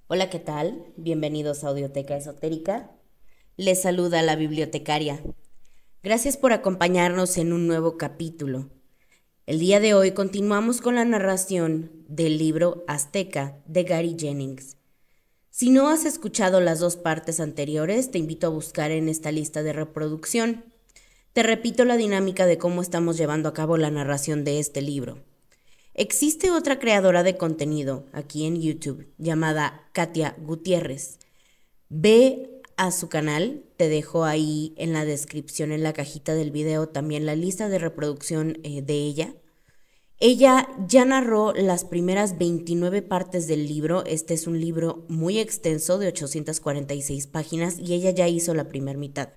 Hola, ¿qué tal? Bienvenidos a Audioteca Esotérica. Les saluda la bibliotecaria. Gracias por acompañarnos en un nuevo capítulo. El día de hoy continuamos con la narración del libro Azteca de Gary Jennings. Si no has escuchado las dos partes anteriores, te invito a buscar en esta lista de reproducción. Te repito la dinámica de cómo estamos llevando a cabo la narración de este libro. Existe otra creadora de contenido aquí en YouTube llamada Katia Gutiérrez. Ve a su canal, te dejo ahí en la descripción, en la cajita del video, también la lista de reproducción de ella. Ella ya narró las primeras 29 partes del libro. Este es un libro muy extenso de 846 páginas y ella ya hizo la primera mitad.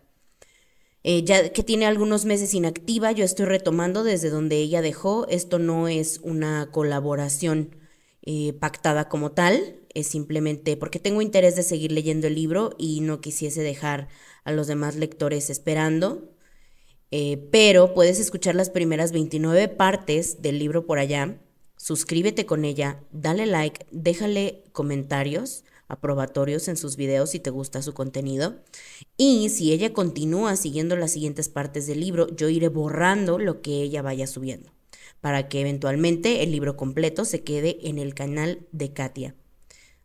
Ya que tiene algunos meses inactiva, yo estoy retomando desde donde ella dejó. Esto no es una colaboración pactada como tal, es simplemente porque tengo interés de seguir leyendo el libro y no quisiese dejar a los demás lectores esperando. Pero puedes escuchar las primeras 29 partes del libro por allá. Suscríbete con ella, dale like, déjale comentarios aprobatorios en sus videos si te gusta su contenido. Y si ella continúa siguiendo las siguientes partes del libro, yo iré borrando lo que ella vaya subiendo, para que eventualmente el libro completo se quede en el canal de Katia.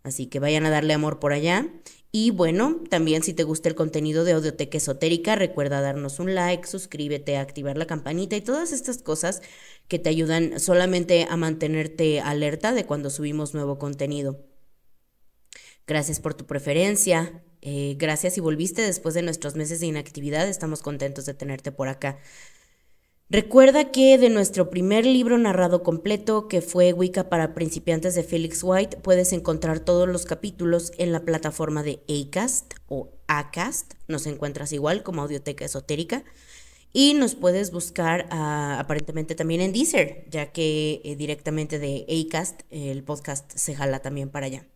Así que vayan a darle amor por allá. Y bueno, también si te gusta el contenido de Audioteca Esotérica, recuerda darnos un like, suscríbete, activar la campanita y todas estas cosas que te ayudan solamente a mantenerte alerta de cuando subimos nuevo contenido. Gracias por tu preferencia. Gracias si volviste después de nuestros meses de inactividad. Estamos contentos de tenerte por acá. Recuerda que de nuestro primer libro narrado completo, que fue Wicca para principiantes de Felix White, puedes encontrar todos los capítulos en la plataforma de Acast o Acast. Nos encuentras igual como Audioteca Esotérica. Y nos puedes buscar aparentemente también en Deezer, ya que directamente de Acast el podcast se jala también para allá.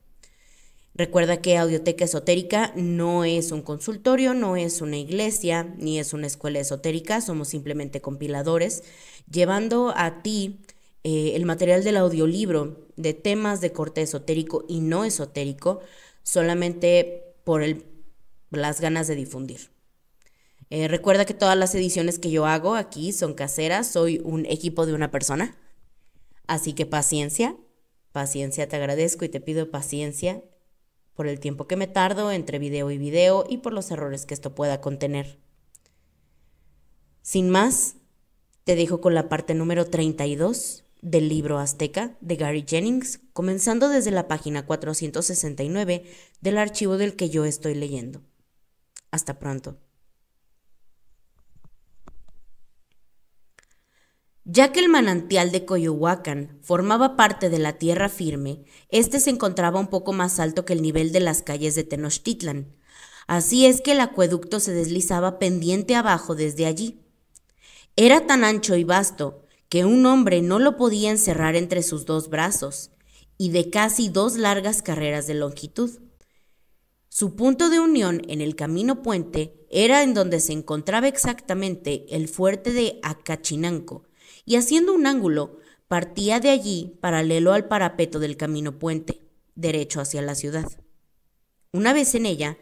Recuerda que Audioteca Esotérica no es un consultorio, no es una iglesia, ni es una escuela esotérica, somos simplemente compiladores, llevando a ti el material del audiolibro de temas de corte esotérico y no esotérico, solamente por las ganas de difundir. Recuerda que todas las ediciones que yo hago aquí son caseras, soy un equipo de una persona, así que paciencia, paciencia, te agradezco y te pido paciencia por el tiempo que me tardo entre video y video y por los errores que esto pueda contener. Sin más, te dejo con la parte número 32 del libro Azteca de Gary Jennings, comenzando desde la página 469 del archivo del que yo estoy leyendo. Hasta pronto. Ya que el manantial de Coyohuacán formaba parte de la tierra firme, este se encontraba un poco más alto que el nivel de las calles de Tenochtitlan. Así es que el acueducto se deslizaba pendiente abajo desde allí. Era tan ancho y vasto que un hombre no lo podía encerrar entre sus dos brazos, y de casi 2 largas carreras de longitud. Su punto de unión en el camino puente era en donde se encontraba exactamente el fuerte de Acachinanco, y haciendo un ángulo, partía de allí paralelo al parapeto del camino puente, derecho hacia la ciudad. Una vez en ella,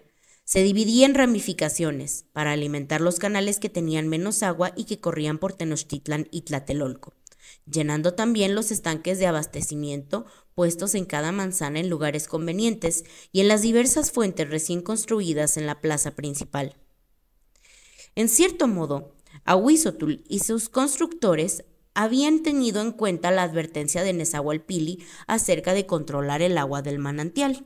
se dividía en ramificaciones para alimentar los canales que tenían menos agua y que corrían por Tenochtitlan y Tlatelolco, llenando también los estanques de abastecimiento puestos en cada manzana en lugares convenientes y en las diversas fuentes recién construidas en la plaza principal. En cierto modo, Ahuizotl y sus constructores habían tenido en cuenta la advertencia de Nezahualpilli acerca de controlar el agua del manantial.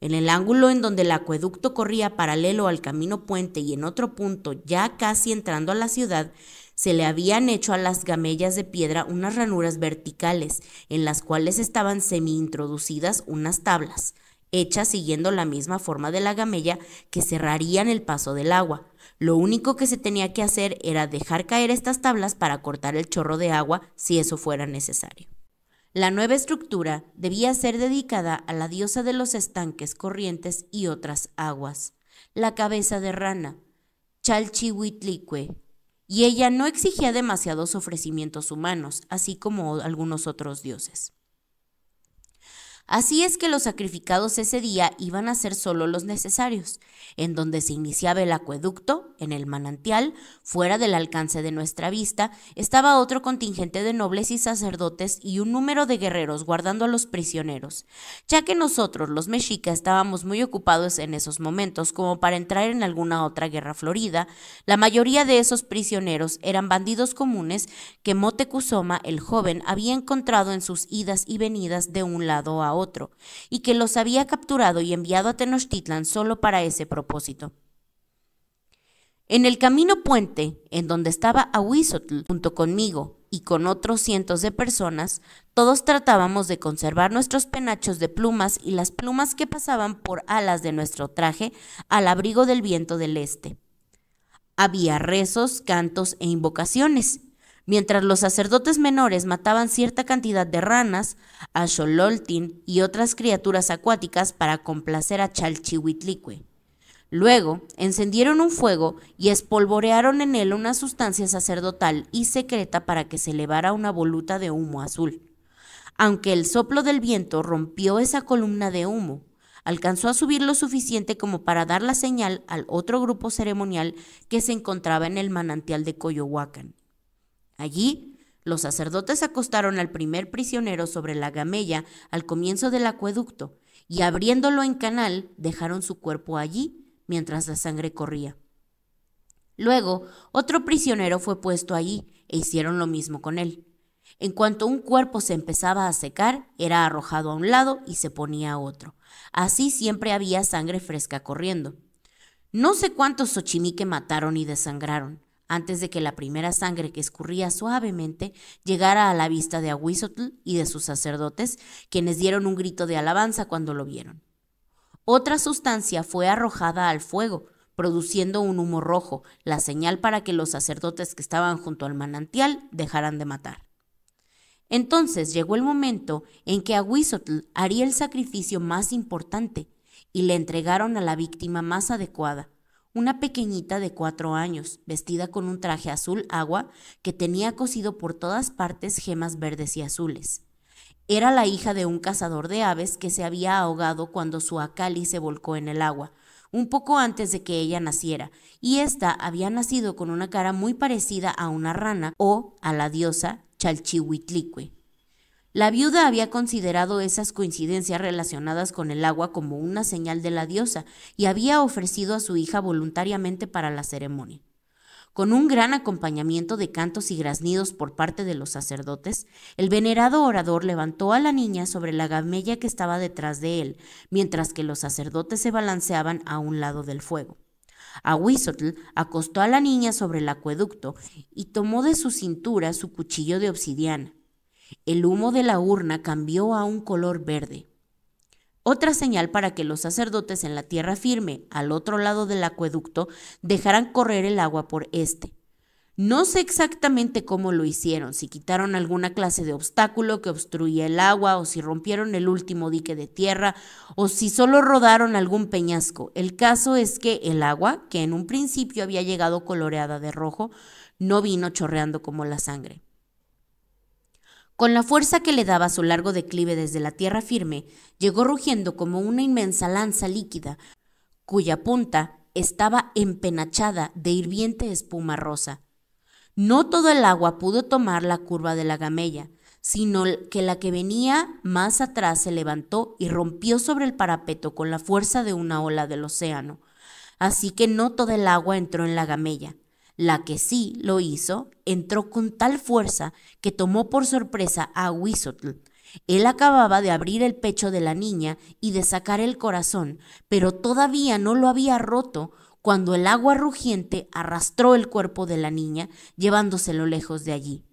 En el ángulo en donde el acueducto corría paralelo al camino puente y en otro punto, ya casi entrando a la ciudad, se le habían hecho a las gamellas de piedra unas ranuras verticales, en las cuales estaban semi-introducidas unas tablas, hechas siguiendo la misma forma de la gamella, que cerrarían el paso del agua. Lo único que se tenía que hacer era dejar caer estas tablas para cortar el chorro de agua si eso fuera necesario. La nueva estructura debía ser dedicada a la diosa de los estanques corrientes y otras aguas, la cabeza de rana, Chalchihuitlicue, y ella no exigía demasiados ofrecimientos humanos, así como algunos otros dioses. Así es que los sacrificados ese día iban a ser solo los necesarios, en donde se iniciaba el acueducto, en el manantial, fuera del alcance de nuestra vista, estaba otro contingente de nobles y sacerdotes y un número de guerreros guardando a los prisioneros, ya que nosotros, los mexicas, estábamos muy ocupados en esos momentos como para entrar en alguna otra guerra florida. La mayoría de esos prisioneros eran bandidos comunes que Moctezuma el joven había encontrado en sus idas y venidas de un lado a otro, y que los había capturado y enviado a Tenochtitlan solo para ese propósito. En el camino puente, en donde estaba Ahuizotl junto conmigo y con otros cientos de personas, todos tratábamos de conservar nuestros penachos de plumas y las plumas que pasaban por alas de nuestro traje al abrigo del viento del este. Había rezos, cantos e invocaciones. Mientras los sacerdotes menores mataban cierta cantidad de ranas, axolotl y otras criaturas acuáticas para complacer a Chalchihuitlicue. Luego encendieron un fuego y espolvorearon en él una sustancia sacerdotal y secreta para que se elevara una voluta de humo azul. Aunque el soplo del viento rompió esa columna de humo, alcanzó a subir lo suficiente como para dar la señal al otro grupo ceremonial que se encontraba en el manantial de Coyohuacán. Allí, los sacerdotes acostaron al primer prisionero sobre la gamella al comienzo del acueducto y abriéndolo en canal dejaron su cuerpo allí mientras la sangre corría. Luego, otro prisionero fue puesto allí e hicieron lo mismo con él. En cuanto un cuerpo se empezaba a secar, era arrojado a un lado y se ponía a otro. Así siempre había sangre fresca corriendo. No sé cuántos Xochimilque mataron y desangraron, antes de que la primera sangre que escurría suavemente llegara a la vista de Ahuizotl y de sus sacerdotes, quienes dieron un grito de alabanza cuando lo vieron. Otra sustancia fue arrojada al fuego, produciendo un humo rojo, la señal para que los sacerdotes que estaban junto al manantial dejaran de matar. Entonces llegó el momento en que Ahuizotl haría el sacrificio más importante y le entregaron a la víctima más adecuada, una pequeñita de 4 años, vestida con un traje azul agua que tenía cosido por todas partes gemas verdes y azules. Era la hija de un cazador de aves que se había ahogado cuando su acali se volcó en el agua, un poco antes de que ella naciera, y ésta había nacido con una cara muy parecida a una rana o a la diosa Chalchihuitlicue. La viuda había considerado esas coincidencias relacionadas con el agua como una señal de la diosa y había ofrecido a su hija voluntariamente para la ceremonia. Con un gran acompañamiento de cantos y graznidos por parte de los sacerdotes, el venerado orador levantó a la niña sobre la gamella que estaba detrás de él, mientras que los sacerdotes se balanceaban a un lado del fuego. Ahuizotl acostó a la niña sobre el acueducto y tomó de su cintura su cuchillo de obsidiana. El humo de la urna cambió a un color verde. Otra señal para que los sacerdotes en la tierra firme, al otro lado del acueducto, dejaran correr el agua por este. No sé exactamente cómo lo hicieron, si quitaron alguna clase de obstáculo que obstruía el agua, o si rompieron el último dique de tierra, o si solo rodaron algún peñasco. El caso es que el agua, que en un principio había llegado coloreada de rojo, no vino chorreando como la sangre. Con la fuerza que le daba su largo declive desde la tierra firme, llegó rugiendo como una inmensa lanza líquida, cuya punta estaba empenachada de hirviente espuma rosa. No todo el agua pudo tomar la curva de la gamella, sino que la que venía más atrás se levantó y rompió sobre el parapeto con la fuerza de una ola del océano. Así que no toda el agua entró en la gamella. La que sí lo hizo, entró con tal fuerza que tomó por sorpresa a Ahuizotl. Él acababa de abrir el pecho de la niña y de sacar el corazón, pero todavía no lo había roto cuando el agua rugiente arrastró el cuerpo de la niña, llevándoselo lejos de allí,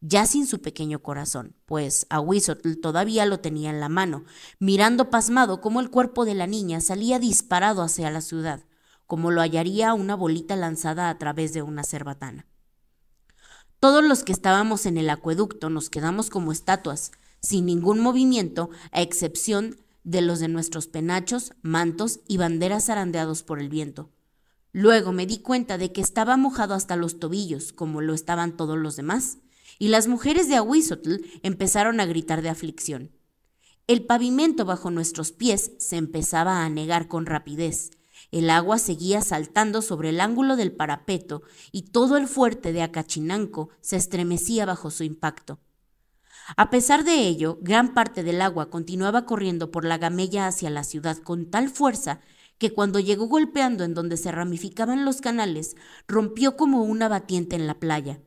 ya sin su pequeño corazón, pues Ahuizotl todavía lo tenía en la mano, mirando pasmado cómo el cuerpo de la niña salía disparado hacia la ciudad, como lo hallaría una bolita lanzada a través de una cerbatana. Todos los que estábamos en el acueducto nos quedamos como estatuas, sin ningún movimiento, a excepción de los de nuestros penachos, mantos y banderas zarandeados por el viento. Luego me di cuenta de que estaba mojado hasta los tobillos, como lo estaban todos los demás, y las mujeres de Ahuizotl empezaron a gritar de aflicción. El pavimento bajo nuestros pies se empezaba a anegar con rapidez. El agua seguía saltando sobre el ángulo del parapeto y todo el fuerte de Acachinanco se estremecía bajo su impacto. A pesar de ello, gran parte del agua continuaba corriendo por la Gamella hacia la ciudad con tal fuerza que cuando llegó golpeando en donde se ramificaban los canales, rompió como una batiente en la playa.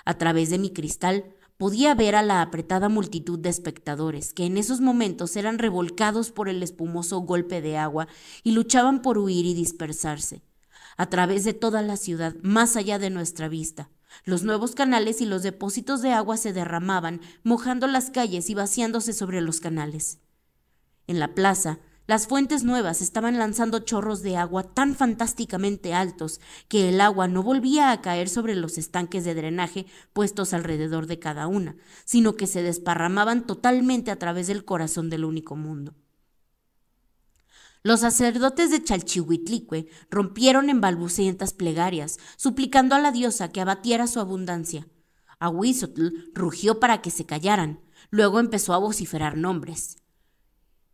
A través de mi cristal podía ver a la apretada multitud de espectadores que en esos momentos eran revolcados por el espumoso golpe de agua y luchaban por huir y dispersarse. A través de toda la ciudad, más allá de nuestra vista, los nuevos canales y los depósitos de agua se derramaban, mojando las calles y vaciándose sobre los canales. En la plaza, las fuentes nuevas estaban lanzando chorros de agua tan fantásticamente altos que el agua no volvía a caer sobre los estanques de drenaje puestos alrededor de cada una, sino que se desparramaban totalmente a través del corazón del único mundo. Los sacerdotes de Chalchihuitlicue rompieron en balbucientas plegarias, suplicando a la diosa que abatiera su abundancia. Ahuizotl rugió para que se callaran, luego empezó a vociferar nombres.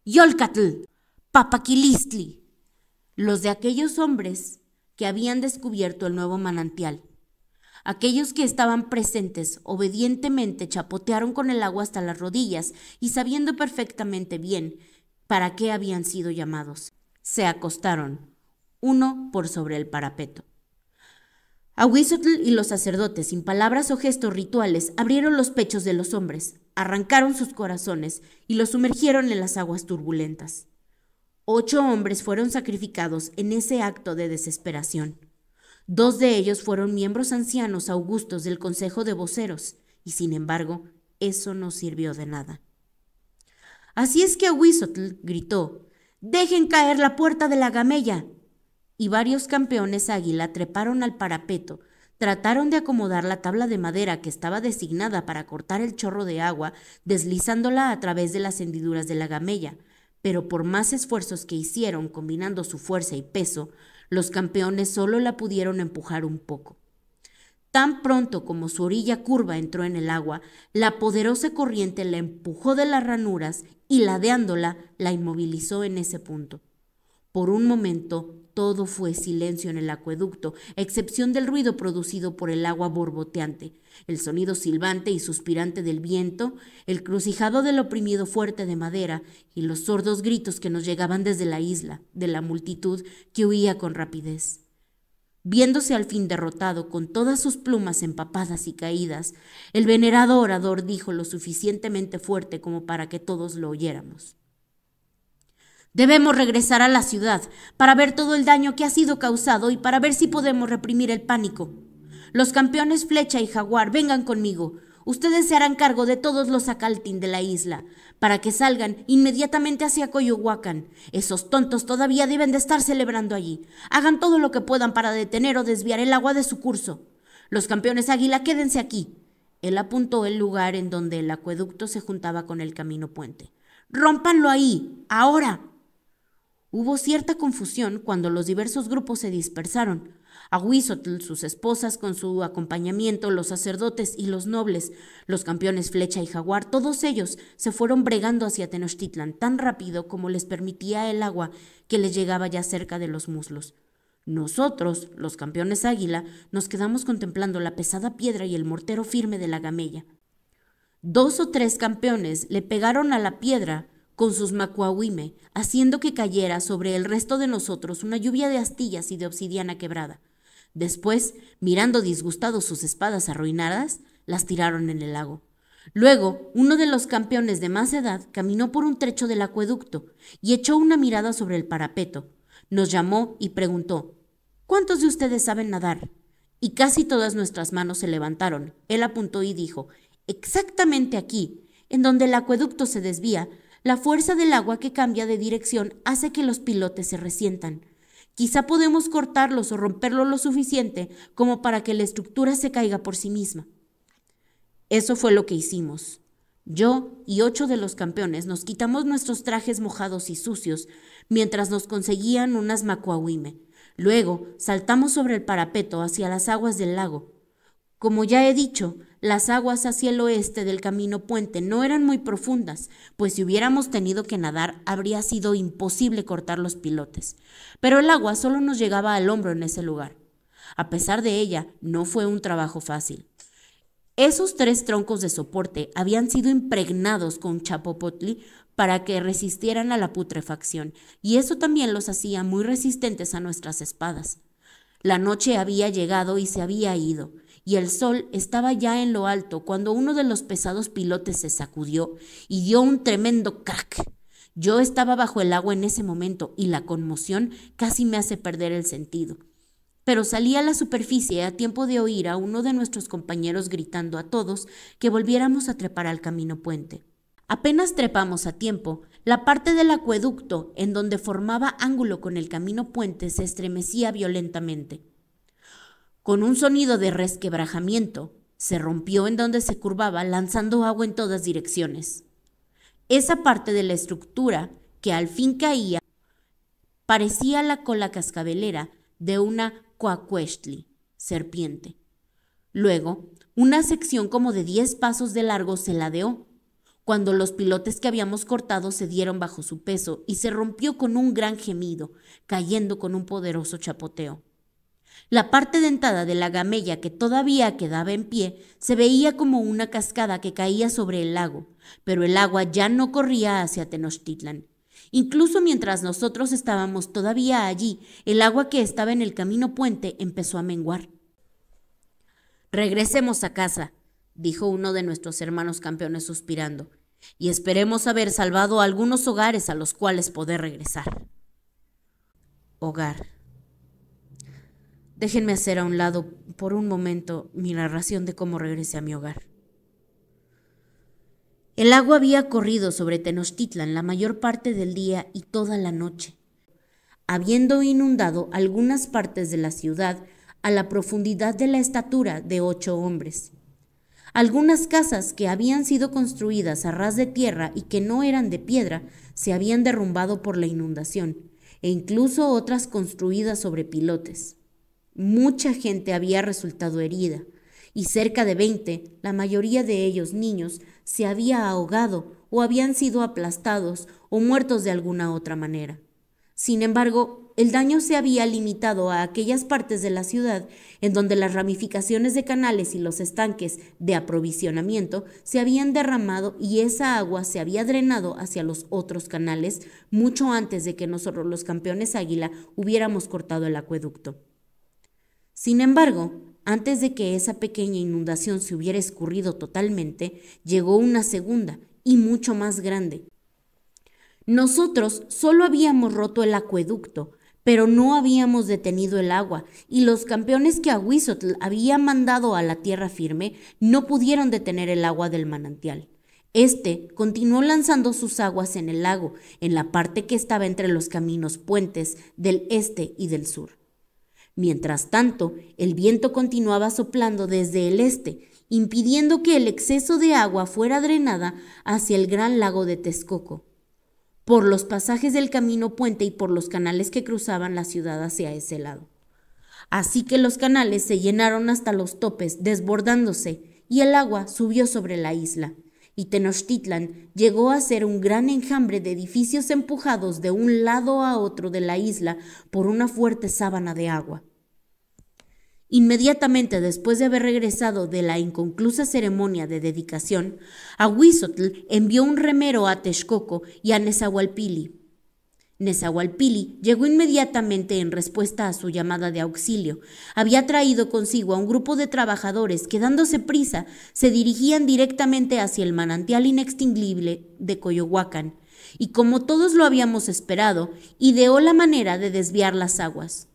Yolcatl, Papaquilistli, los de aquellos hombres que habían descubierto el nuevo manantial. Aquellos que estaban presentes obedientemente chapotearon con el agua hasta las rodillas y sabiendo perfectamente bien para qué habían sido llamados, se acostaron, uno por sobre el parapeto. Ahuizotl y los sacerdotes, sin palabras o gestos rituales, abrieron los pechos de los hombres, arrancaron sus corazones y los sumergieron en las aguas turbulentas. 8 hombres fueron sacrificados en ese acto de desesperación. 2 de ellos fueron miembros ancianos augustos del Consejo de Voceros, y sin embargo, eso no sirvió de nada. Así es que Ahuizotl gritó, «¡Dejen caer la puerta de la Gamella!» Y varios campeones águila treparon al parapeto, trataron de acomodar la tabla de madera que estaba designada para cortar el chorro de agua, deslizándola a través de las hendiduras de la Gamella, pero por más esfuerzos que hicieron combinando su fuerza y peso, los campeones solo la pudieron empujar un poco. Tan pronto como su orilla curva entró en el agua, la poderosa corriente la empujó de las ranuras y ladeándola la inmovilizó en ese punto. Por un momento todo fue silencio en el acueducto, a excepción del ruido producido por el agua borboteante, el sonido silbante y suspirante del viento, el crucijado del oprimido fuerte de madera y los sordos gritos que nos llegaban desde la isla, de la multitud que huía con rapidez. Viéndose al fin derrotado con todas sus plumas empapadas y caídas, el venerado orador dijo lo suficientemente fuerte como para que todos lo oyéramos. Debemos regresar a la ciudad para ver todo el daño que ha sido causado y para ver si podemos reprimir el pánico. Los campeones Flecha y Jaguar, vengan conmigo. Ustedes se harán cargo de todos los Acaltin de la isla, para que salgan inmediatamente hacia Coyohuacán. Esos tontos todavía deben de estar celebrando allí. Hagan todo lo que puedan para detener o desviar el agua de su curso. Los campeones Águila, quédense aquí. Él apuntó el lugar en donde el acueducto se juntaba con el camino puente. ¡Rómpanlo ahí! ¡Ahora! Hubo cierta confusión cuando los diversos grupos se dispersaron. Ahuizotl, sus esposas con su acompañamiento, los sacerdotes y los nobles, los campeones Flecha y Jaguar, todos ellos se fueron bregando hacia Tenochtitlan tan rápido como les permitía el agua que les llegaba ya cerca de los muslos. Nosotros, los campeones Águila, nos quedamos contemplando la pesada piedra y el mortero firme de la Gamella. 2 o 3 campeones le pegaron a la piedra con sus macuahuime, haciendo que cayera sobre el resto de nosotros una lluvia de astillas y de obsidiana quebrada. Después, mirando disgustados sus espadas arruinadas, las tiraron en el lago. Luego, uno de los campeones de más edad caminó por un trecho del acueducto y echó una mirada sobre el parapeto. Nos llamó y preguntó, ¿cuántos de ustedes saben nadar? Y casi todas nuestras manos se levantaron. Él apuntó y dijo, exactamente aquí, en donde el acueducto se desvía, la fuerza del agua que cambia de dirección hace que los pilotes se resientan. Quizá podemos cortarlos o romperlos lo suficiente como para que la estructura se caiga por sí misma. Eso fue lo que hicimos. Yo y 8 de los campeones nos quitamos nuestros trajes mojados y sucios mientras nos conseguían unas macuahuime. Luego saltamos sobre el parapeto hacia las aguas del lago. Como ya he dicho, las aguas hacia el oeste del camino puente no eran muy profundas, pues si hubiéramos tenido que nadar habría sido imposible cortar los pilotes. Pero el agua solo nos llegaba al hombro en ese lugar. A pesar de ella, no fue un trabajo fácil. Esos 3 troncos de soporte habían sido impregnados con chapopotli para que resistieran a la putrefacción, y eso también los hacía muy resistentes a nuestras espadas. La noche había llegado y se había ido, y el sol estaba ya en lo alto cuando uno de los pesados pilotes se sacudió y dio un tremendo crack. Yo estaba bajo el agua en ese momento y la conmoción casi me hace perder el sentido. Pero salí a la superficie a tiempo de oír a uno de nuestros compañeros gritando a todos que volviéramos a trepar al camino puente. Apenas trepamos a tiempo, la parte del acueducto en donde formaba ángulo con el camino puente se estremecía violentamente. Con un sonido de resquebrajamiento, se rompió en donde se curvaba, lanzando agua en todas direcciones. Esa parte de la estructura que al fin caía parecía la cola cascabelera de una coacuechtli, serpiente. Luego, una sección como de 10 pasos de largo se ladeó, cuando los pilotes que habíamos cortado se dieron bajo su peso y se rompió con un gran gemido, cayendo con un poderoso chapoteo. La parte dentada de la gamella que todavía quedaba en pie se veía como una cascada que caía sobre el lago, pero el agua ya no corría hacia Tenochtitlan. Incluso mientras nosotros estábamos todavía allí, el agua que estaba en el camino puente empezó a menguar. «Regresemos a casa», dijo uno de nuestros hermanos campeones suspirando, «y esperemos haber salvado algunos hogares a los cuales poder regresar». Hogar. Déjenme hacer a un lado por un momento mi narración de cómo regresé a mi hogar. El agua había corrido sobre Tenochtitlan la mayor parte del día y toda la noche, habiendo inundado algunas partes de la ciudad a la profundidad de la estatura de 8 hombres. Algunas casas que habían sido construidas a ras de tierra y que no eran de piedra se habían derrumbado por la inundación, e incluso otras construidas sobre pilotes. Mucha gente había resultado herida, y cerca de 20, la mayoría de ellos niños, se había ahogado o habían sido aplastados o muertos de alguna otra manera. Sin embargo, el daño se había limitado a aquellas partes de la ciudad en donde las ramificaciones de canales y los estanques de aprovisionamiento se habían derramado y esa agua se había drenado hacia los otros canales mucho antes de que nosotros los campeones Águila hubiéramos cortado el acueducto. Sin embargo, antes de que esa pequeña inundación se hubiera escurrido totalmente, llegó una segunda y mucho más grande. Nosotros solo habíamos roto el acueducto, pero no habíamos detenido el agua, y los campeones que Ahuizotl había mandado a la tierra firme no pudieron detener el agua del manantial. Este continuó lanzando sus aguas en el lago, en la parte que estaba entre los caminos puentes del este y del sur. Mientras tanto, el viento continuaba soplando desde el este, impidiendo que el exceso de agua fuera drenada hacia el gran lago de Texcoco, por los pasajes del camino puente y por los canales que cruzaban la ciudad hacia ese lado. Así que los canales se llenaron hasta los topes, desbordándose, y el agua subió sobre la isla, y Tenochtitlan llegó a ser un gran enjambre de edificios empujados de un lado a otro de la isla por una fuerte sábana de agua. Inmediatamente después de haber regresado de la inconclusa ceremonia de dedicación, Ahuizotl envió un remero a Texcoco y a Nezahualpilli. Nezahualpilli llegó inmediatamente en respuesta a su llamada de auxilio. Había traído consigo a un grupo de trabajadores que, dándose prisa, se dirigían directamente hacia el manantial inextinguible de Coyohuacán, y como todos lo habíamos esperado, ideó la manera de desviar las aguas.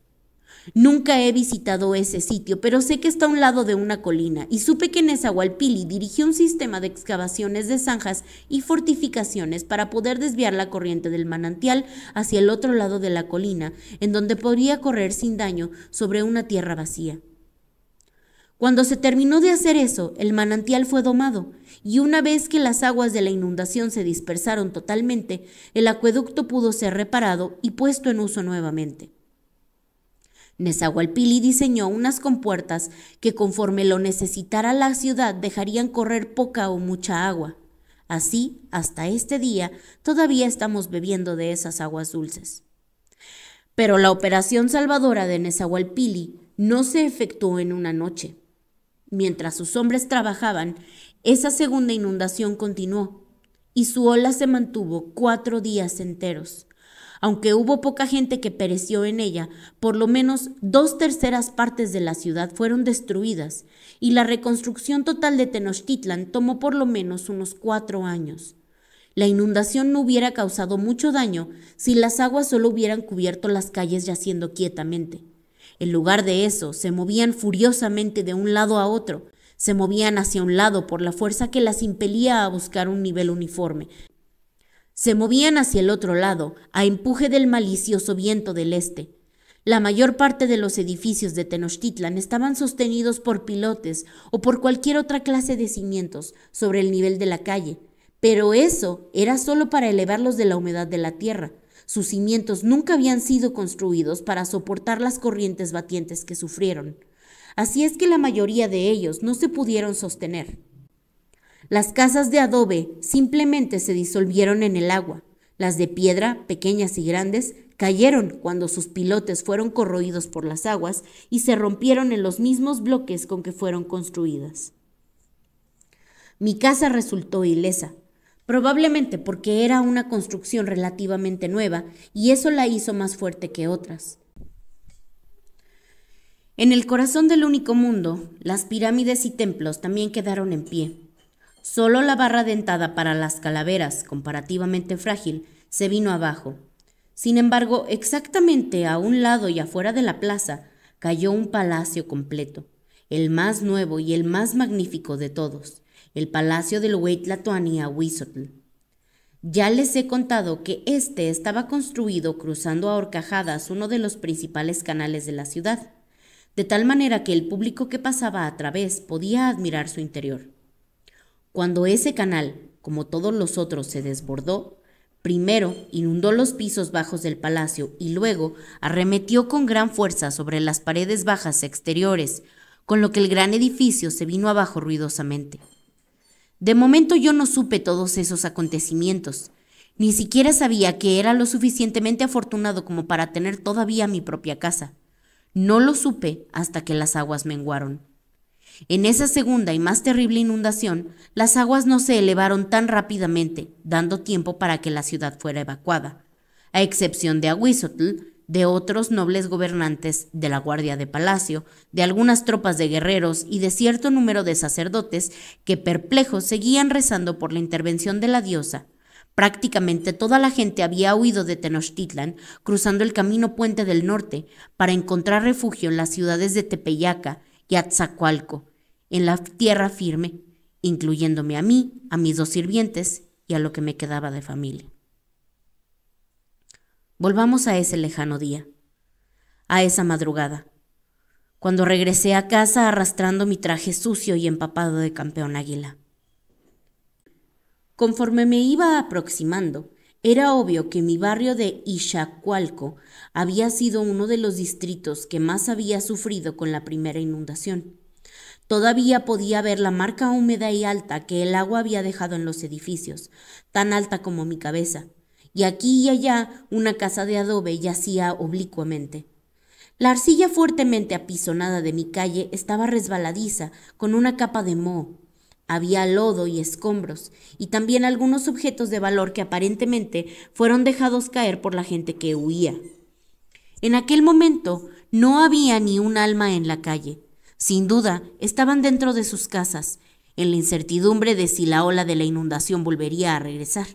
Nunca he visitado ese sitio, pero sé que está a un lado de una colina, y supe que Nezahualpilli dirigió un sistema de excavaciones de zanjas y fortificaciones para poder desviar la corriente del manantial hacia el otro lado de la colina, en donde podría correr sin daño sobre una tierra vacía. Cuando se terminó de hacer eso, el manantial fue domado, y una vez que las aguas de la inundación se dispersaron totalmente, el acueducto pudo ser reparado y puesto en uso nuevamente. Nezahualpilli diseñó unas compuertas que conforme lo necesitara la ciudad dejarían correr poca o mucha agua. Así, hasta este día, todavía estamos bebiendo de esas aguas dulces. Pero la operación salvadora de Nezahualpilli no se efectuó en una noche. Mientras sus hombres trabajaban, esa segunda inundación continuó y su ola se mantuvo 4 días enteros. Aunque hubo poca gente que pereció en ella, por lo menos 2/3 partes de la ciudad fueron destruidas y la reconstrucción total de Tenochtitlan tomó por lo menos unos 4 años. La inundación no hubiera causado mucho daño si las aguas solo hubieran cubierto las calles yaciendo quietamente. En lugar de eso, se movían furiosamente de un lado a otro, se movían hacia un lado por la fuerza que las impelía a buscar un nivel uniforme. Se movían hacia el otro lado, a empuje del malicioso viento del este. La mayor parte de los edificios de Tenochtitlan estaban sostenidos por pilotes o por cualquier otra clase de cimientos sobre el nivel de la calle, pero eso era solo para elevarlos de la humedad de la tierra. Sus cimientos nunca habían sido construidos para soportar las corrientes batientes que sufrieron. Así es que la mayoría de ellos no se pudieron sostener. Las casas de adobe simplemente se disolvieron en el agua. Las de piedra, pequeñas y grandes, cayeron cuando sus pilotes fueron corroídos por las aguas y se rompieron en los mismos bloques con que fueron construidas. Mi casa resultó ilesa, probablemente porque era una construcción relativamente nueva y eso la hizo más fuerte que otras. En el corazón del único mundo, las pirámides y templos también quedaron en pie. Solo la barra dentada para las calaveras, comparativamente frágil, se vino abajo. Sin embargo, exactamente a un lado y afuera de la plaza, cayó un palacio completo, el más nuevo y el más magnífico de todos, el palacio del Hueytlatoani-Ahuizotl. Ya les he contado que este estaba construido cruzando a horcajadas uno de los principales canales de la ciudad, de tal manera que el público que pasaba a través podía admirar su interior. Cuando ese canal, como todos los otros, se desbordó, primero inundó los pisos bajos del palacio y luego arremetió con gran fuerza sobre las paredes bajas exteriores, con lo que el gran edificio se vino abajo ruidosamente. De momento yo no supe todos esos acontecimientos, ni siquiera sabía que era lo suficientemente afortunado como para tener todavía mi propia casa. No lo supe hasta que las aguas menguaron. En esa segunda y más terrible inundación, las aguas no se elevaron tan rápidamente, dando tiempo para que la ciudad fuera evacuada, a excepción de Ahuizotl, de otros nobles gobernantes, de la guardia de palacio, de algunas tropas de guerreros y de cierto número de sacerdotes que perplejos seguían rezando por la intervención de la diosa. Prácticamente toda la gente había huido de Tenochtitlan, cruzando el camino puente del norte, para encontrar refugio en las ciudades de Tepeyaca y Atzacoalco, en la tierra firme, incluyéndome a mí, a mis 2 sirvientes y a lo que me quedaba de familia. Volvamos a ese lejano día, a esa madrugada, cuando regresé a casa arrastrando mi traje sucio y empapado de campeón águila. Conforme me iba aproximando, era obvio que mi barrio de Ixacualco había sido uno de los distritos que más había sufrido con la primera inundación. Todavía podía ver la marca húmeda y alta que el agua había dejado en los edificios, tan alta como mi cabeza, y aquí y allá una casa de adobe yacía oblicuamente. La arcilla fuertemente apisonada de mi calle estaba resbaladiza, con una capa de moho. Había lodo y escombros, y también algunos objetos de valor que aparentemente fueron dejados caer por la gente que huía. En aquel momento no había ni un alma en la calle. Sin duda, estaban dentro de sus casas, en la incertidumbre de si la ola de la inundación volvería a regresar.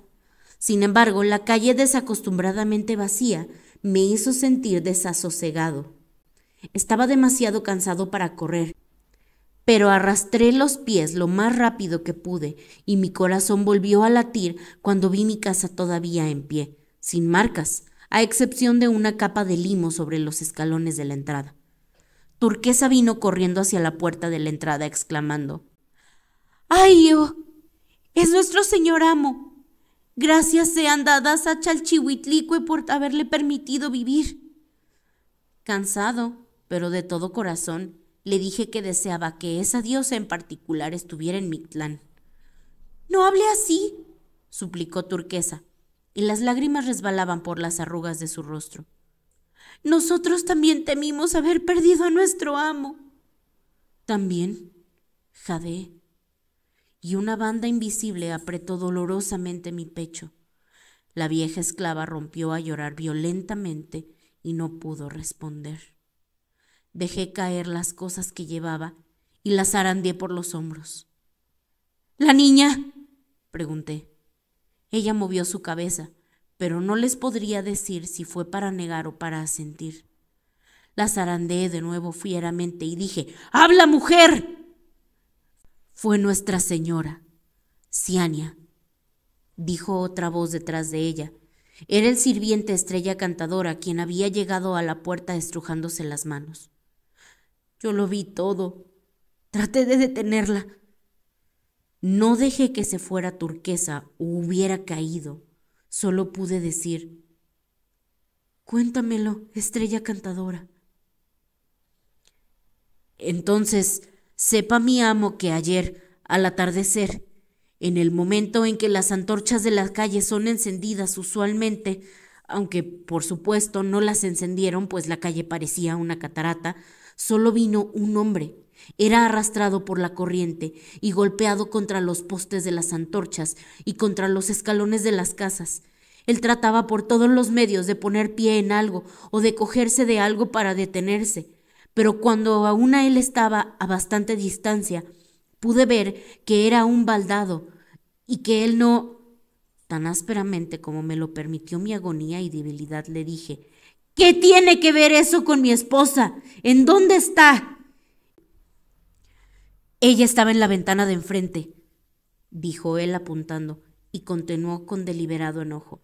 Sin embargo, la calle desacostumbradamente vacía me hizo sentir desasosegado. Estaba demasiado cansado para correr, pero arrastré los pies lo más rápido que pude y mi corazón volvió a latir cuando vi mi casa todavía en pie, sin marcas, a excepción de una capa de limo sobre los escalones de la entrada. Turquesa vino corriendo hacia la puerta de la entrada exclamando: ¡Ay, oh! ¡Es nuestro señor amo! Gracias sean dadas a Chalchihuitlicue por haberle permitido vivir. Cansado, pero de todo corazón le dije que deseaba que esa diosa en particular estuviera en Mictlán. «No hable así», suplicó Turquesa, y las lágrimas resbalaban por las arrugas de su rostro. «Nosotros también temimos haber perdido a nuestro amo». «¿También?» jadeé, y una banda invisible apretó dolorosamente mi pecho. La vieja esclava rompió a llorar violentamente y no pudo responder. Dejé caer las cosas que llevaba y las zarandeé por los hombros. «¿La niña?», pregunté. Ella movió su cabeza, pero no les podría decir si fue para negar o para asentir. La zarandeé de nuevo fieramente y dije: «¡Habla, mujer!». «Fue Nuestra Señora, Ciania», dijo otra voz detrás de ella. Era el sirviente Estrella Cantadora, quien había llegado a la puerta estrujándose las manos. «Yo lo vi todo. Traté de detenerla. No dejé que se fuera Turquesa o hubiera caído. Solo pude decir: «Cuéntamelo, Estrella Cantadora». «Entonces, sepa mi amo que ayer, al atardecer, en el momento en que las antorchas de las calles son encendidas usualmente, aunque por supuesto no las encendieron pues la calle parecía una catarata, solo vino un hombre. Era arrastrado por la corriente y golpeado contra los postes de las antorchas y contra los escalones de las casas. Él trataba por todos los medios de poner pie en algo o de cogerse de algo para detenerse, pero cuando aún él estaba a bastante distancia, pude ver que era un baldado y que él no...». Tan ásperamente como me lo permitió mi agonía y debilidad le dije: «¿Qué tiene que ver eso con mi esposa? ¿En dónde está?». «Ella estaba en la ventana de enfrente», dijo él apuntando, y continuó con deliberado enojo.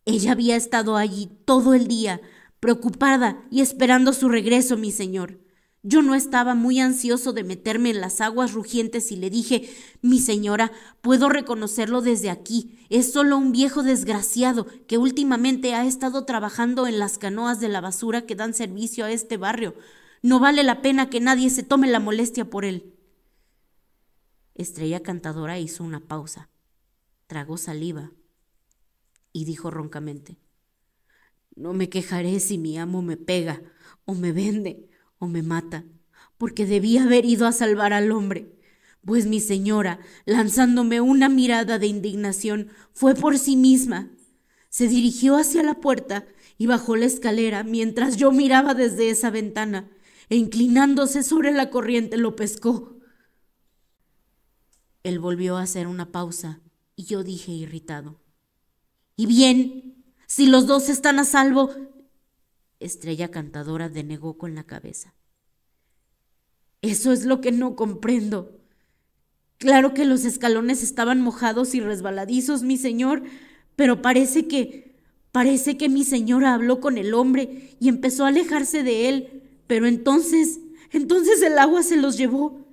«Ella había estado allí todo el día, preocupada y esperando su regreso, mi señor. Yo no estaba muy ansioso de meterme en las aguas rugientes y le dije: «Mi señora, puedo reconocerlo desde aquí. Es solo un viejo desgraciado que últimamente ha estado trabajando en las canoas de la basura que dan servicio a este barrio. No vale la pena que nadie se tome la molestia por él». Estrella Cantadora hizo una pausa, tragó saliva y dijo roncamente: «No me quejaré si mi amo me pega, o me vende, o me mata, porque debía haber ido a salvar al hombre, pues mi señora, lanzándome una mirada de indignación, fue por sí misma. Se dirigió hacia la puerta y bajó la escalera mientras yo miraba desde esa ventana, e inclinándose sobre la corriente lo pescó». Él volvió a hacer una pausa y yo dije irritado: «¿Y bien? Si los dos están a salvo...». Estrella Cantadora denegó con la cabeza. «Eso es lo que no comprendo. Claro que los escalones estaban mojados y resbaladizos, mi señor, pero parece que mi señora habló con el hombre y empezó a alejarse de él, pero entonces el agua se los llevó.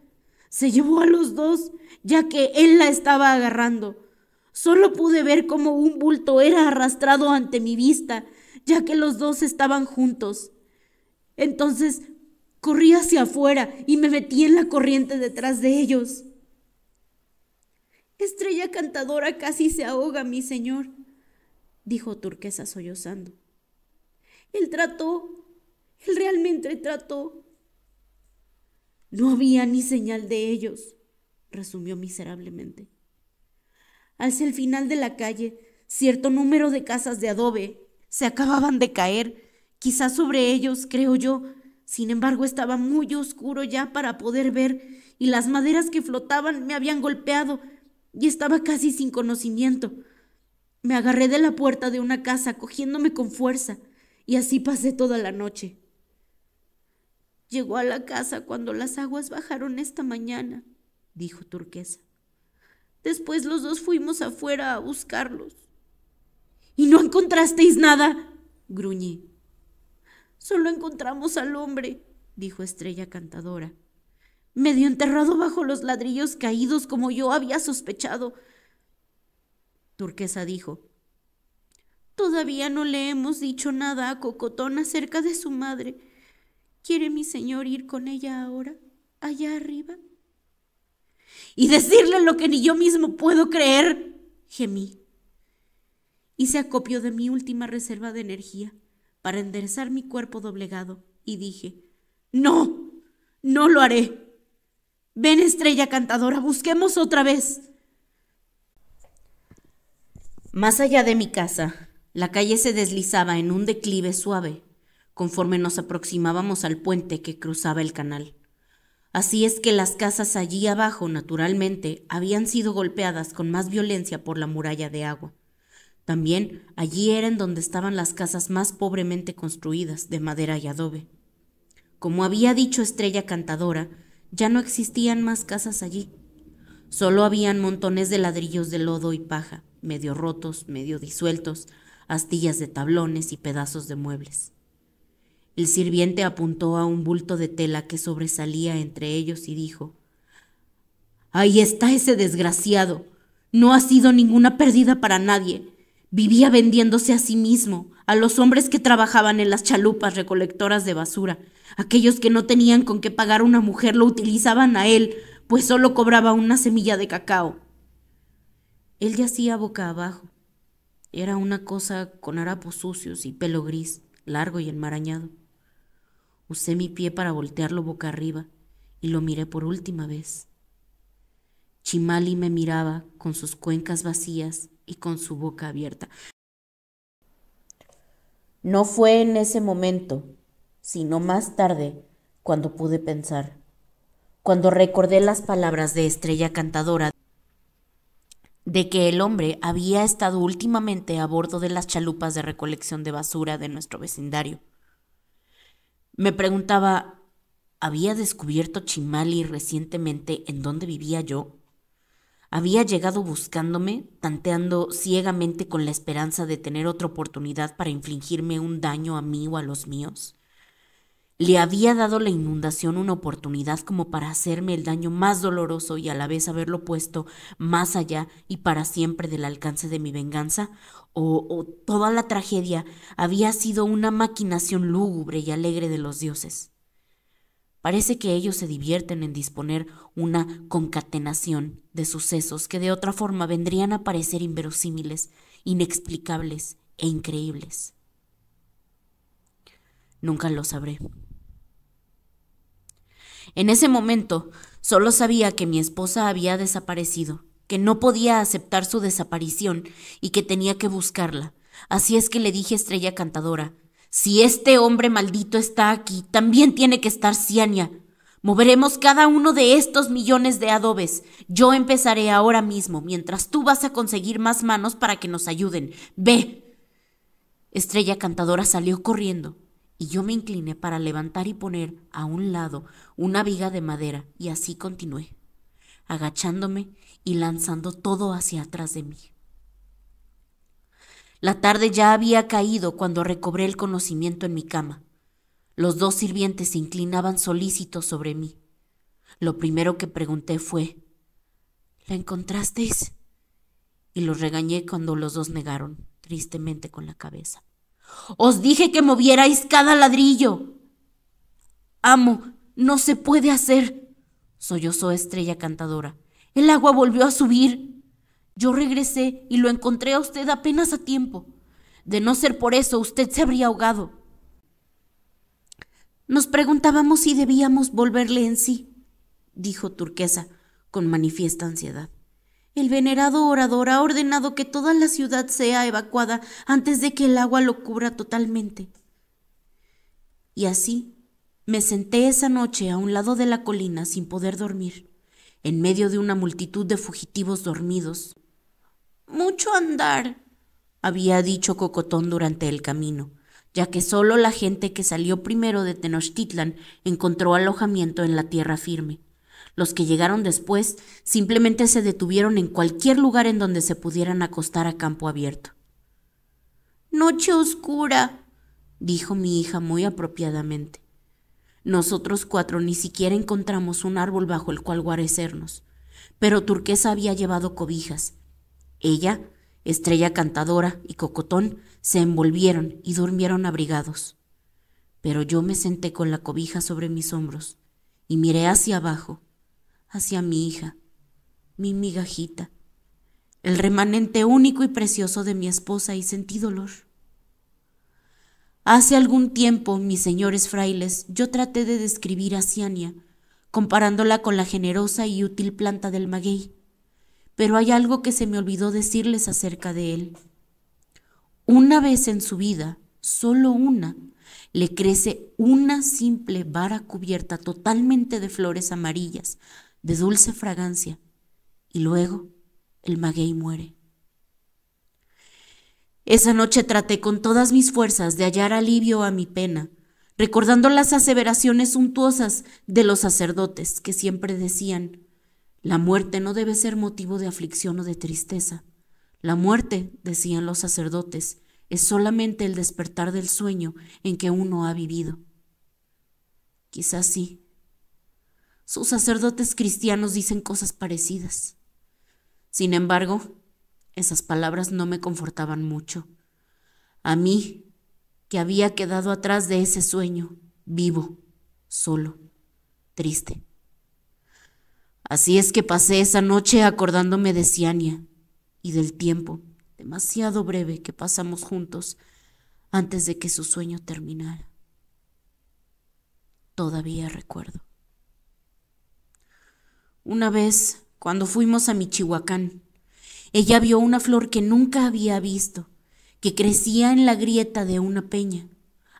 Se llevó a los dos, ya que él la estaba agarrando. Solo pude ver cómo un bulto era arrastrado ante mi vista, ya que los dos estaban juntos. Entonces corrí hacia afuera y me metí en la corriente detrás de ellos». «Estrella Cantadora casi se ahoga, mi señor», dijo Turquesa sollozando. Él realmente trató». «No había ni señal de ellos», resumió miserablemente. «Hacia el final de la calle, cierto número de casas de adobe se acababan de caer, quizás sobre ellos, creo yo. Sin embargo, estaba muy oscuro ya para poder ver, y las maderas que flotaban me habían golpeado, y estaba casi sin conocimiento. Me agarré de la puerta de una casa, cogiéndome con fuerza, y así pasé toda la noche. Llegó a la casa cuando las aguas bajaron esta mañana», dijo Turquesa. «Después los dos fuimos afuera a buscarlos». «¿Y no encontrasteis nada?», gruñí. «Solo encontramos al hombre», dijo Estrella Cantadora, «medio enterrado bajo los ladrillos caídos como yo había sospechado». Turquesa dijo: «Todavía no le hemos dicho nada a Cocotón acerca de su madre. ¿Quiere mi señor ir con ella ahora, allá arriba? Y decirle lo que ni yo mismo puedo creer, gemí. Hice acopio de mi última reserva de energía para enderezar mi cuerpo doblegado y dije: no, no lo haré. Ven, estrella cantadora, busquemos otra vez. Más allá de mi casa, la calle se deslizaba en un declive suave conforme nos aproximábamos al puente que cruzaba el canal. Así es que las casas allí abajo, naturalmente, habían sido golpeadas con más violencia por la muralla de agua. También allí era en donde estaban las casas más pobremente construidas, de madera y adobe. Como había dicho Estrella Cantadora, ya no existían más casas allí. Solo habían montones de ladrillos de lodo y paja, medio rotos, medio disueltos, astillas de tablones y pedazos de muebles. El sirviente apuntó a un bulto de tela que sobresalía entre ellos y dijo: «Ahí está ese desgraciado. No ha sido ninguna pérdida para nadie. Vivía vendiéndose a sí mismo, a los hombres que trabajaban en las chalupas recolectoras de basura. Aquellos que no tenían con qué pagar a una mujer lo utilizaban a él, pues solo cobraba una semilla de cacao». Él yacía boca abajo. Era una cosa con harapos sucios y pelo gris, largo y enmarañado. Usé mi pie para voltearlo boca arriba y lo miré por última vez. Chimali me miraba con sus cuencas vacías y con su boca abierta. No fue en ese momento, sino más tarde, cuando pude pensar, cuando recordé las palabras de Estrella Cantadora de que el hombre había estado últimamente a bordo de las chalupas de recolección de basura de nuestro vecindario. Me preguntaba, ¿había descubierto Chimali recientemente en dónde vivía yo? ¿Había llegado buscándome, tanteando ciegamente con la esperanza de tener otra oportunidad para infligirme un daño a mí o a los míos? ¿Le había dado la inundación una oportunidad como para hacerme el daño más doloroso y a la vez haberlo puesto más allá y para siempre del alcance de mi venganza? ¿O toda la tragedia había sido una maquinación lúgubre y alegre de los dioses? Parece que ellos se divierten en disponer una concatenación de sucesos que de otra forma vendrían a parecer inverosímiles, inexplicables e increíbles. Nunca lo sabré. En ese momento solo sabía que mi esposa había desaparecido, que no podía aceptar su desaparición y que tenía que buscarla. Así es que le dije a Estrella Cantadora: «Si este hombre maldito está aquí, también tiene que estar Ciania. Moveremos cada uno de estos millones de adobes. Yo empezaré ahora mismo, mientras tú vas a conseguir más manos para que nos ayuden. ¡Ve!». Estrella Cantadora salió corriendo y yo me incliné para levantar y poner a un lado una viga de madera y así continué, agachándome y lanzando todo hacia atrás de mí. La tarde ya había caído cuando recobré el conocimiento en mi cama. Los dos sirvientes se inclinaban solícitos sobre mí. Lo primero que pregunté fue: «¿La encontrasteis?». Y los regañé cuando los dos negaron, tristemente con la cabeza. «Os dije que movierais cada ladrillo». «Amo, no se puede hacer», sollozó Estrella Cantadora. «El agua volvió a subir». Yo regresé y lo encontré a usted apenas a tiempo. De no ser por eso, usted se habría ahogado. Nos preguntábamos si debíamos volverle en sí, dijo Turquesa con manifiesta ansiedad. El venerado orador ha ordenado que toda la ciudad sea evacuada antes de que el agua lo cubra totalmente. Y así me senté esa noche a un lado de la colina sin poder dormir, en medio de una multitud de fugitivos dormidos. «Mucho andar», había dicho Cocotón durante el camino, ya que solo la gente que salió primero de Tenochtitlan encontró alojamiento en la tierra firme. Los que llegaron después simplemente se detuvieron en cualquier lugar en donde se pudieran acostar a campo abierto. «Noche oscura», dijo mi hija muy apropiadamente. Nosotros cuatro ni siquiera encontramos un árbol bajo el cual guarecernos, pero Turquesa había llevado cobijas. Ella, Estrella Cantadora y Cocotón se envolvieron y durmieron abrigados. Pero yo me senté con la cobija sobre mis hombros y miré hacia abajo, hacia mi hija, mi migajita, el remanente único y precioso de mi esposa, y sentí dolor. Hace algún tiempo, mis señores frailes, yo traté de describir a Ciania, comparándola con la generosa y útil planta del maguey, pero hay algo que se me olvidó decirles acerca de él. Una vez en su vida, solo una, le crece una simple vara cubierta totalmente de flores amarillas, de dulce fragancia, y luego el maguey muere. Esa noche traté con todas mis fuerzas de hallar alivio a mi pena, recordando las aseveraciones suntuosas de los sacerdotes que siempre decían: la muerte no debe ser motivo de aflicción o de tristeza. La muerte, decían los sacerdotes, es solamente el despertar del sueño en que uno ha vivido. Quizás sí. Sus sacerdotes cristianos dicen cosas parecidas. Sin embargo, esas palabras no me confortaban mucho. A mí, que había quedado atrás de ese sueño, vivo, solo, triste. Así es que pasé esa noche acordándome de Ciania y del tiempo demasiado breve que pasamos juntos antes de que su sueño terminara. Todavía recuerdo. Una vez, cuando fuimos a Michoacán, ella vio una flor que nunca había visto, que crecía en la grieta de una peña,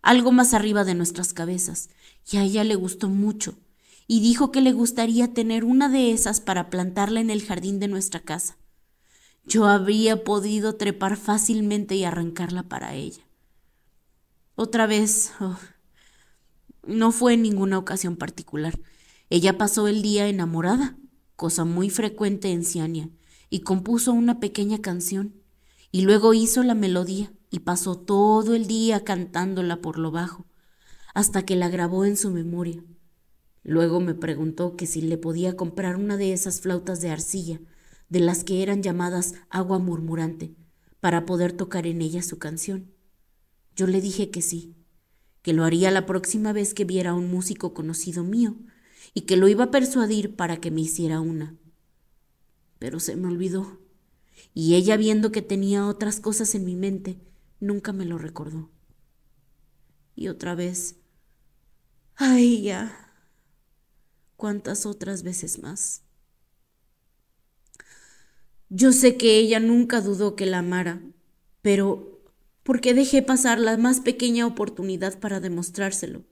algo más arriba de nuestras cabezas, y a ella le gustó mucho, y dijo que le gustaría tener una de esas para plantarla en el jardín de nuestra casa. Yo habría podido trepar fácilmente y arrancarla para ella. Otra vez, no fue en ninguna ocasión particular. Ella pasó el día enamorada, cosa muy frecuente en Ciania, y compuso una pequeña canción, y luego hizo la melodía y pasó todo el día cantándola por lo bajo, hasta que la grabó en su memoria. Luego me preguntó que si le podía comprar una de esas flautas de arcilla, de las que eran llamadas agua murmurante, para poder tocar en ella su canción. Yo le dije que sí, que lo haría la próxima vez que viera a un músico conocido mío, y que lo iba a persuadir para que me hiciera una. Pero se me olvidó, y ella, viendo que tenía otras cosas en mi mente, nunca me lo recordó. Y otra vez, ¡ay, ya! ¿Cuántas otras veces más? Yo sé que ella nunca dudó que la amara, pero ¿por qué dejé pasar la más pequeña oportunidad para demostrárselo?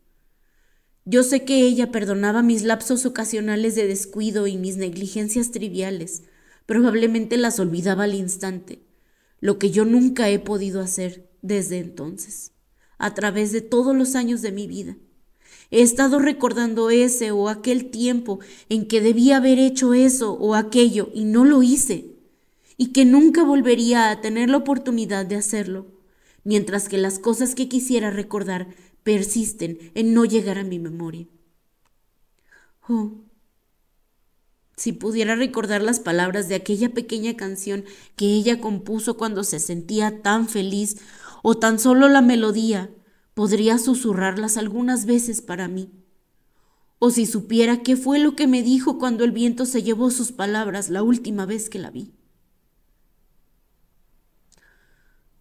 Yo sé que ella perdonaba mis lapsos ocasionales de descuido y mis negligencias triviales. Probablemente las olvidaba al instante, lo que yo nunca he podido hacer desde entonces, a través de todos los años de mi vida. He estado recordando ese o aquel tiempo en que debía haber hecho eso o aquello y no lo hice, y que nunca volvería a tener la oportunidad de hacerlo, mientras que las cosas que quisiera recordar persisten en no llegar a mi memoria. Oh, si pudiera recordar las palabras de aquella pequeña canción que ella compuso cuando se sentía tan feliz, o tan solo la melodía, podría susurrarlas algunas veces para mí. O si supiera qué fue lo que me dijo cuando el viento se llevó sus palabras la última vez que la vi.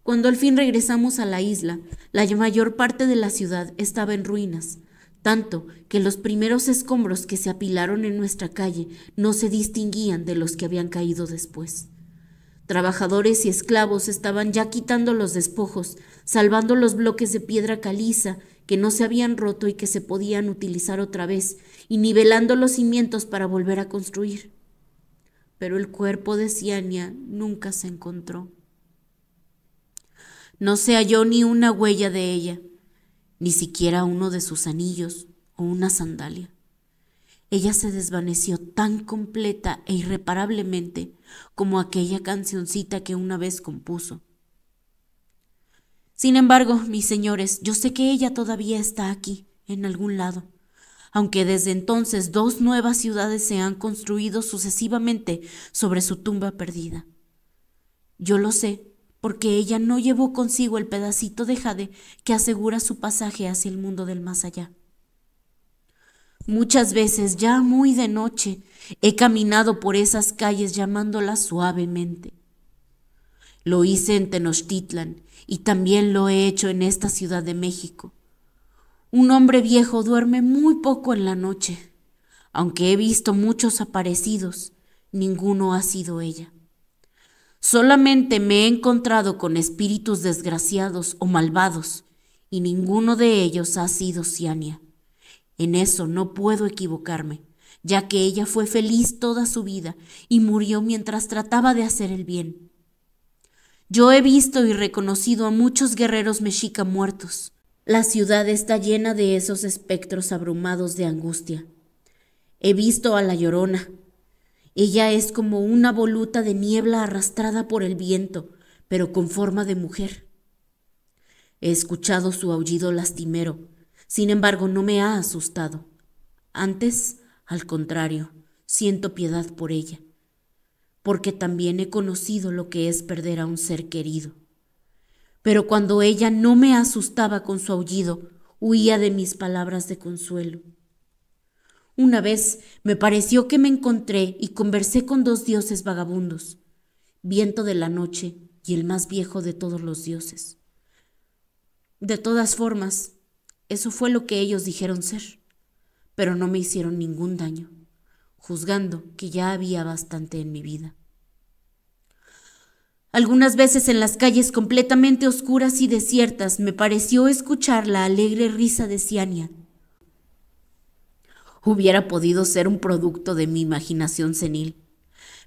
Cuando al fin regresamos a la isla, la mayor parte de la ciudad estaba en ruinas, tanto que los primeros escombros que se apilaron en nuestra calle no se distinguían de los que habían caído después. Trabajadores y esclavos estaban ya quitando los despojos, salvando los bloques de piedra caliza que no se habían roto y que se podían utilizar otra vez, y nivelando los cimientos para volver a construir. Pero el cuerpo de Ciania nunca se encontró. No se halló ni una huella de ella, ni siquiera uno de sus anillos o una sandalia. Ella se desvaneció tan completa e irreparablemente como aquella cancioncita que una vez compuso. Sin embargo, mis señores, yo sé que ella todavía está aquí, en algún lado, aunque desde entonces 2 nuevas ciudades se han construido sucesivamente sobre su tumba perdida. Yo lo sé porque ella no llevó consigo el pedacito de jade que asegura su pasaje hacia el mundo del más allá. Muchas veces, ya muy de noche, he caminado por esas calles llamándola suavemente. Lo hice en Tenochtitlan y también lo he hecho en esta Ciudad de México. Un hombre viejo duerme muy poco en la noche. Aunque he visto muchos aparecidos, ninguno ha sido ella. Solamente me he encontrado con espíritus desgraciados o malvados, y ninguno de ellos ha sido Ciania. En eso no puedo equivocarme, ya que ella fue feliz toda su vida y murió mientras trataba de hacer el bien. Yo he visto y reconocido a muchos guerreros mexica muertos. La ciudad está llena de esos espectros abrumados de angustia. He visto a la Llorona. Ella es como una voluta de niebla arrastrada por el viento, pero con forma de mujer. He escuchado su aullido lastimero, sin embargo no me ha asustado. Antes, al contrario, siento piedad por ella, porque también he conocido lo que es perder a un ser querido. Pero cuando ella no me asustaba con su aullido, huía de mis palabras de consuelo. Una vez me pareció que me encontré y conversé con dos dioses vagabundos, Viento de la noche y el más viejo de todos los dioses. De todas formas, eso fue lo que ellos dijeron ser, pero no me hicieron ningún daño, juzgando que ya había bastante en mi vida. Algunas veces en las calles completamente oscuras y desiertas me pareció escuchar la alegre risa de Ciania. Hubiera podido ser un producto de mi imaginación senil,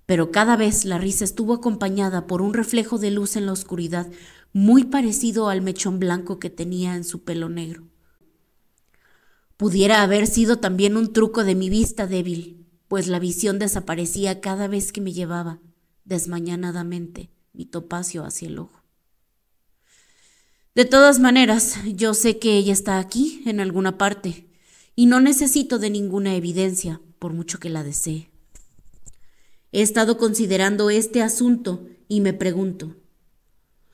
pero cada vez la risa estuvo acompañada por un reflejo de luz en la oscuridad muy parecido al mechón blanco que tenía en su pelo negro. Pudiera haber sido también un truco de mi vista débil, pues la visión desaparecía cada vez que me llevaba, desmañanadamente, mi topacio hacia el ojo. De todas maneras, yo sé que ella está aquí, en alguna parte, y no necesito de ninguna evidencia, por mucho que la desee. He estado considerando este asunto y me pregunto,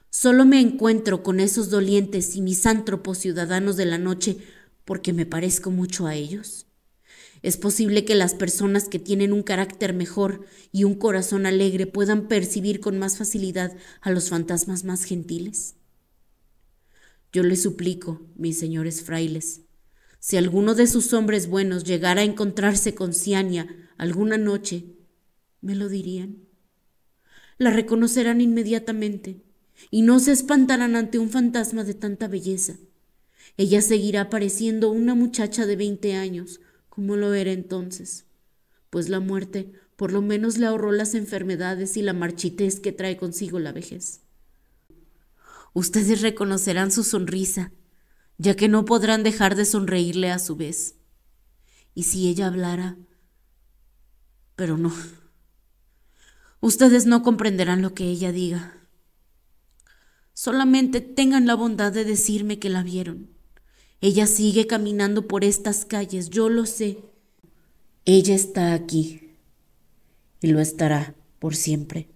¿solo me encuentro con esos dolientes y misántropos ciudadanos de la noche porque me parezco mucho a ellos? ¿Es posible que las personas que tienen un carácter mejor y un corazón alegre puedan percibir con más facilidad a los fantasmas más gentiles? Yo les suplico, mis señores frailes, si alguno de sus hombres buenos llegara a encontrarse con Ciania alguna noche, ¿me lo dirían? La reconocerán inmediatamente y no se espantarán ante un fantasma de tanta belleza. Ella seguirá pareciendo una muchacha de 20 años, como lo era entonces, pues la muerte por lo menos le ahorró las enfermedades y la marchitez que trae consigo la vejez. Ustedes reconocerán su sonrisa, ya que no podrán dejar de sonreírle a su vez. Y si ella hablara, pero no, ustedes no comprenderán lo que ella diga. Solamente tengan la bondad de decirme que la vieron. Ella sigue caminando por estas calles, yo lo sé. Ella está aquí y lo estará por siempre.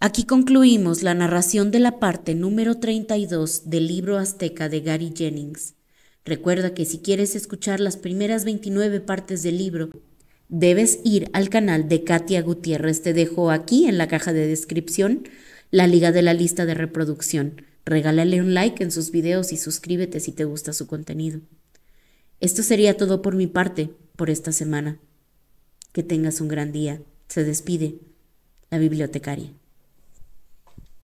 Aquí concluimos la narración de la parte número 32 del libro azteca de Gary Jennings. Recuerda que si quieres escuchar las primeras 29 partes del libro, debes ir al canal de Katia Gutiérrez. Te dejo aquí en la caja de descripción la liga de la lista de reproducción. Regálale un like en sus videos y suscríbete si te gusta su contenido. Esto sería todo por mi parte por esta semana. Que tengas un gran día. Se despide la bibliotecaria.